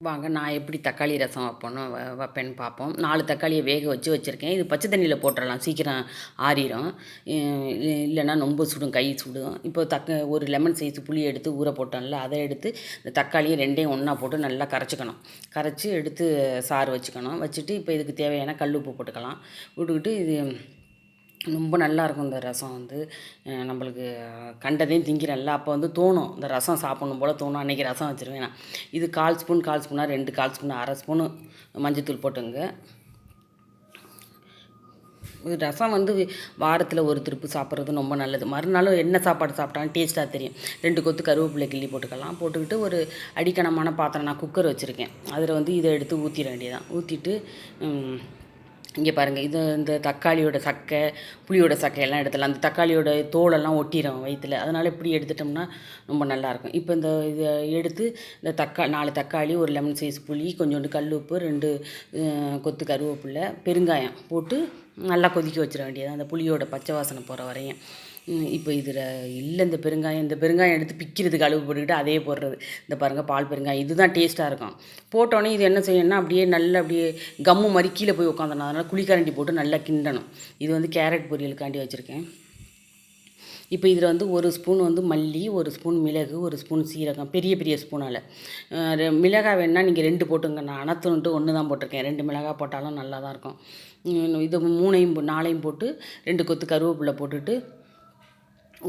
வாங்க நான் எப்படி தக்காளி ரசம் வைப்பேன்னு வைப்பேன்னு பார்ப்போம். 4 தக்காளியை வேக வச்சுருக்கேன். இது பச்சை தண்ணியில் போட்டுறலாம், சீக்கிரம் ஆறிரும். இல்லைன்னா ரொம்ப சுடும், கை சுடும். இப்போ ஒரு லெமன் சைஸ் புளி எடுத்து ஊற போட்டோம்ல, அதை எடுத்து இந்த தக்காளியை 2யும் ஒன்றா போட்டு நல்லா கரைச்சிக்கணும். கரைச்சி எடுத்து சாறு வச்சுக்கணும். வச்சுட்டு இப்போ இதுக்கு தேவையான கல் உப்பு போட்டுக்கலாம். போட்டுக்கிட்டு இது ரொம்ப நல்லாயிருக்கும். இந்த ரசம் வந்து நம்மளுக்கு கண்டதையும் திங்கிறேன்ல, அப்போ வந்து தோணும் இந்த ரசம் சாப்பிட்ணும் போல் தோணும். அன்றைக்கி ரசம் வச்சுருவேன் நான். இது 1/4 ஸ்பூன் 1/4 ஸ்பூனாக 2 1/4 ஸ்பூன் 1/2 ஸ்பூனு மஞ்சத்தூள் போட்டுங்க. இது ரசம் வந்து வாரத்தில் ஒரு திருப்பு சாப்பிட்றது ரொம்ப நல்லது. மறுநாளும் என்ன சாப்பாடு சாப்பிட்டாலும் டேஸ்ட்டாக தெரியும். 2 கொத்து கருவேப்பிலை கிள்ளி போட்டுக்கலாம். போட்டுக்கிட்டு ஒரு அடிக்கனமான பாத்திரம், நான் குக்கர் வச்சுருக்கேன், அதில் வந்து இதை எடுத்து ஊற்றிட வேண்டியதான். ஊற்றிட்டு இங்கே பாருங்கள், இது இந்த தக்காளியோட சக்கை, புளியோட சக்கையெல்லாம் எடுத்துடலாம். அந்த தக்காளியோட தோலெல்லாம் ஒட்டிடும் வயிற்றில். அதனால் இப்படி எடுத்துட்டோம்னா ரொம்ப நல்லாயிருக்கும். இப்போ இந்த இதை எடுத்து இந்த 4 தக்காளி, ஒரு லெமன் சைஸ் புளி, கொஞ்சோண்டு கல் உப்பு, 2 கொத்து கருவேப்பிலை, பெருங்காயம் போட்டு நல்லா கொதிக்க வச்சிட வேண்டியது, அந்த புளியோட பச்சை வாசனை போகிற வரையும். இப்போ இதில் இல்லை இந்த பெருங்காயம் எடுத்து பிக்கிறதுக்கு அளவு போட்டுக்கிட்டு அதே போடுறது. இந்த பாருங்கள், பால் பெருங்காயம், இதுதான் டேஸ்ட்டாக இருக்கும். போட்டோன்னே இது என்ன செய்யணும்னா அப்படியே நல்லா அப்படியே கம்மு மாதிரி கீழே போய் உட்காந்துடணும். அதனால் குழிக்கரண்டி போட்டு நல்லா கிண்டணும். இது வந்து கேரட் பொரியலுக்காண்டி வச்சுருக்கேன். இப்போ இதில் வந்து 1 ஸ்பூன் வந்து மல்லி, 1 ஸ்பூன் மிளகு, 1 ஸ்பூன் சீரகம், பெரிய பெரிய ஸ்பூனால். மிளகாய் வேணால் நீங்கள் 2 போட்டுங்க. நான் அனத்துன்ட்டு 1 தான் போட்டிருக்கேன். 2 மிளகாய் போட்டாலும் நல்லா தான் இருக்கும். இது 4யும் போட்டு 2 கொத்து கருவேப்பிலை போட்டுட்டு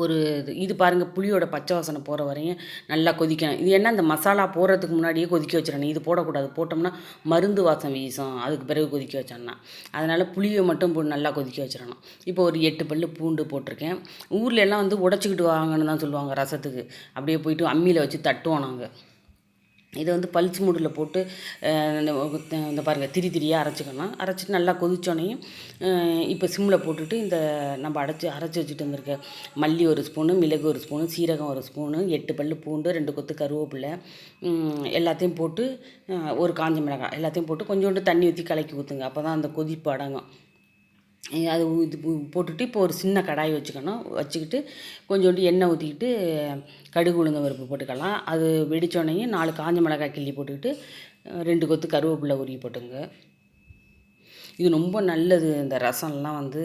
ஒரு இது பாருங்கள், புளியோட பச்சை வாசனை போகிற வரையும் நல்லா கொதிக்கணும். இது என்ன, இந்த மசாலா போடுறதுக்கு முன்னாடியே கொதிக்க வச்சிடணும். இது போடக்கூடாது, போட்டோம்னா மருந்து வாசம் வீசும் அதுக்கு பிறகு கொதிக்க வச்சோம்னா. அதனால் புளியை மட்டும் போட்டு நல்லா கொதிக்க வச்சிடணும். இப்போ ஒரு 8 பல் பூண்டு போட்டிருக்கேன். ஊரில் எல்லாம் வந்து உடச்சிக்கிட்டு வாங்கன்னு தான் சொல்லுவாங்க ரசத்துக்கு. அப்படியே போயிட்டு அம்மியில் வச்சு தட்டுவோம் நாங்கள். இதை வந்து பல்ஸ் மூடில் போட்டு இந்த பாருங்கள் திரியாக அரைச்சிக்கணும். அரைச்சிட்டு நல்லா கொதிச்சோனையும் இப்போ சிம்மில் போட்டுட்டு இந்த நம்ம அரைச்சி வச்சுட்டு வந்திருக்க மல்லி 1 ஸ்பூனு, மிளகு 1 ஸ்பூனு, சீரகம் 1 ஸ்பூனு, 8 பல் பூண்டு, 2 கொத்து கருவேப்பிலை, எல்லாத்தையும் போட்டு ஒரு காஞ்ச மிளகாய் எல்லாத்தையும் போட்டு கொஞ்சோண்டு தண்ணி ஊற்றி கலக்கி ஊற்றுங்க. அப்போ தான் அந்த கொதிப்பு அடங்கும். அது இது போட்டுட்டு இப்போ ஒரு சின்ன கடாய் வச்சுக்கணும். வச்சுக்கிட்டு கொஞ்சோண்டு எண்ணெய் ஊற்றிக்கிட்டு கடுகு உளுந்தம் பருப்பு போட்டுக்கலாம். அது வெடித்தோடனேயும் 4 காஞ்ச மிளகாய் கிள்ளி போட்டுக்கிட்டு 2 கொத்து கருவேப்பிலை உருவி போட்டுங்க. இது ரொம்ப நல்லது. இந்த ரசம்லாம் வந்து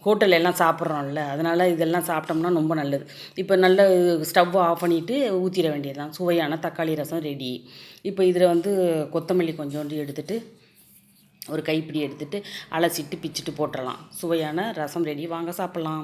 ஹோட்டலெல்லாம் சாப்பிட்றோம்ல, அதனால் இதெல்லாம் சாப்பிட்டோம்னா ரொம்ப நல்லது. இப்போ நல்ல ஸ்டவ் ஆஃப் பண்ணிவிட்டு ஊற்றிட வேண்டியது தான். சுவையான தக்காளி ரசம் ரெடி. இப்போ இதில் வந்து கொத்தமல்லி கொஞ்சோண்டு எடுத்துகிட்டு ஒரு கைப்பிடி எடுத்துகிட்டு அலசிட்டு பிச்சுட்டு போட்டுடலாம். சுவையான ரசம் ரெடி. வாங்க சாப்பிட்லாம்.